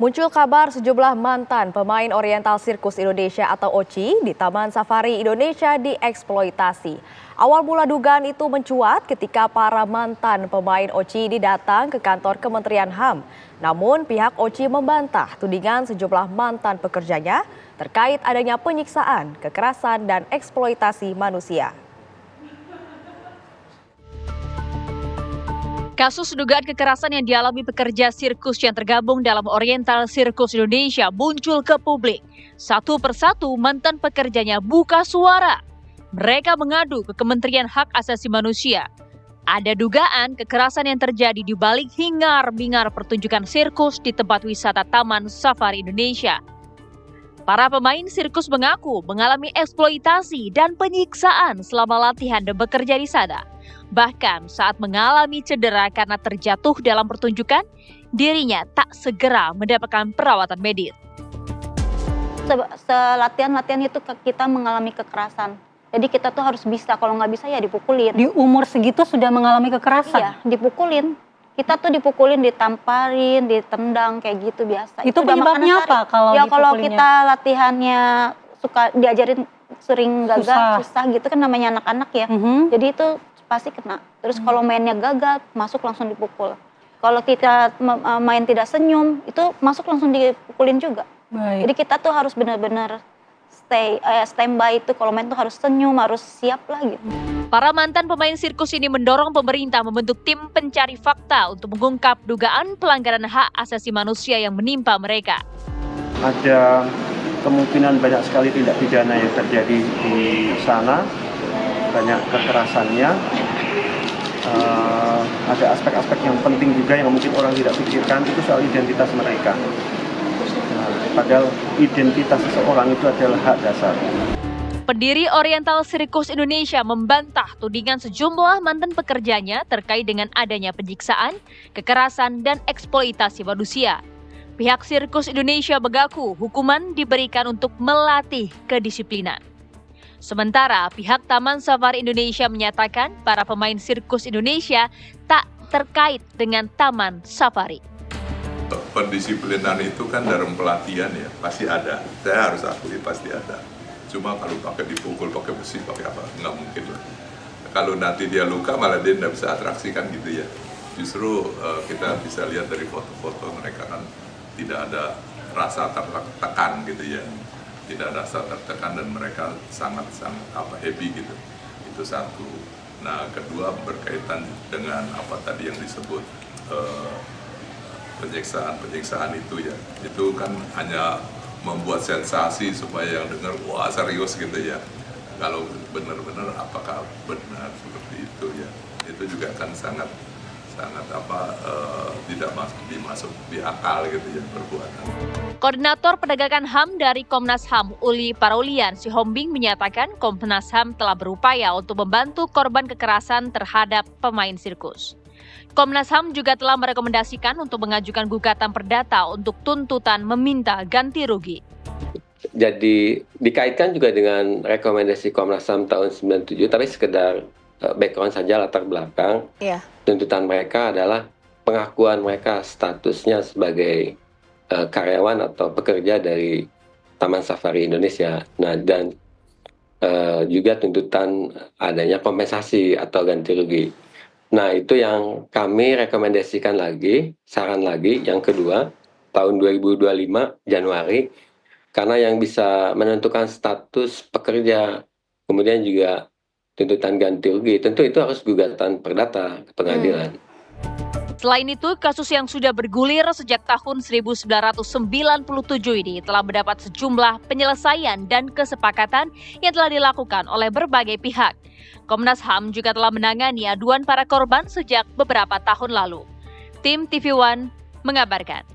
Muncul kabar sejumlah mantan pemain Oriental Circus Indonesia atau OCI di Taman Safari Indonesia dieksploitasi. Awal mula dugaan itu mencuat ketika para mantan pemain OCI datang ke kantor Kementerian HAM. Namun pihak OCI membantah tudingan sejumlah mantan pekerjanya terkait adanya penyiksaan, kekerasan, dan eksploitasi manusia. Kasus dugaan kekerasan yang dialami pekerja sirkus yang tergabung dalam Oriental Circus Indonesia muncul ke publik. Satu persatu mantan pekerjanya buka suara. Mereka mengadu ke Kementerian Hak Asasi Manusia. Ada dugaan kekerasan yang terjadi di balik hingar-bingar pertunjukan sirkus di tempat wisata Taman Safari Indonesia. Para pemain sirkus mengaku mengalami eksploitasi dan penyiksaan selama latihan dan bekerja di sana. Bahkan saat mengalami cedera karena terjatuh dalam pertunjukan, dirinya tak segera mendapatkan perawatan medis. Latihan itu kita mengalami kekerasan. Jadi kita tuh harus bisa, kalau nggak bisa ya dipukulin. Di umur segitu sudah mengalami kekerasan? Iya, dipukulin. Kita tuh dipukulin, ditamparin, ditendang kayak gitu biasa. Itu penyebabnya apa kalau ya kalau dipukulinnya? kita latihannya suka diajarin sering gagal, susah gitu kan, namanya anak-anak ya. Jadi itu pasti kena. Terus kalau mainnya gagal, masuk langsung dipukul. Kalau kita main tidak senyum, itu masuk langsung dipukulin juga. Baik. Jadi kita tuh harus benar-benar standby itu, kalau main tuh harus senyum, harus siap lah gitu. Para mantan pemain sirkus ini mendorong pemerintah membentuk tim pencari fakta untuk mengungkap dugaan pelanggaran hak asasi manusia yang menimpa mereka. Ada kemungkinan banyak sekali tindak pidana yang terjadi di sana, banyak kekerasannya, ada aspek-aspek yang penting juga yang mungkin orang tidak pikirkan, itu soal identitas mereka. Padahal identitas seseorang itu adalah hak dasar. Pendiri Oriental Circus Indonesia membantah tudingan sejumlah mantan pekerjanya terkait dengan adanya penyiksaan, kekerasan, dan eksploitasi manusia. Pihak Sirkus Indonesia mengaku hukuman diberikan untuk melatih kedisiplinan. Sementara pihak Taman Safari Indonesia menyatakan para pemain Sirkus Indonesia tak terkait dengan Taman Safari. Pendisiplinan itu kan dalam pelatihan ya, pasti ada. Saya harus akui pasti ada. Cuma kalau pakai dipukul, pakai besi, pakai apa, nggak mungkin lah. Kalau nanti dia luka malah dia nggak bisa atraksi kan gitu ya. Justru kita bisa lihat dari foto-foto mereka kan tidak ada rasa tertekan gitu ya. Tidak ada rasa tertekan dan mereka sangat-sangat happy gitu. Itu satu. Nah kedua berkaitan dengan apa tadi yang disebut penyiksaan itu ya, itu kan hanya membuat sensasi supaya yang dengar wah serius gitu ya. Kalau benar-benar apakah benar seperti itu ya, itu juga kan sangat tidak masuk di akal gitu ya perbuatan. Koordinator Penegakan HAM dari Komnas HAM Uli Paraulian Sihombing menyatakan Komnas HAM telah berupaya untuk membantu korban kekerasan terhadap pemain sirkus. Komnas HAM juga telah merekomendasikan untuk mengajukan gugatan perdata untuk tuntutan meminta ganti rugi. Jadi dikaitkan juga dengan rekomendasi Komnas HAM tahun 97, tapi sekedar background saja, latar belakang. Tuntutan mereka adalah pengakuan mereka statusnya sebagai karyawan atau pekerja dari Taman Safari Indonesia. Nah, dan juga tuntutan adanya kompensasi atau ganti rugi. Nah, itu yang kami rekomendasikan lagi, saran lagi, yang kedua, tahun 2025 Januari, karena yang bisa menentukan status pekerja, kemudian juga tuntutan ganti rugi, tentu itu harus gugatan perdata ke pengadilan. Selain itu, kasus yang sudah bergulir sejak tahun 1997 ini telah mendapat sejumlah penyelesaian dan kesepakatan yang telah dilakukan oleh berbagai pihak. Komnas HAM juga telah menangani aduan para korban sejak beberapa tahun lalu. Tim TV One mengabarkan.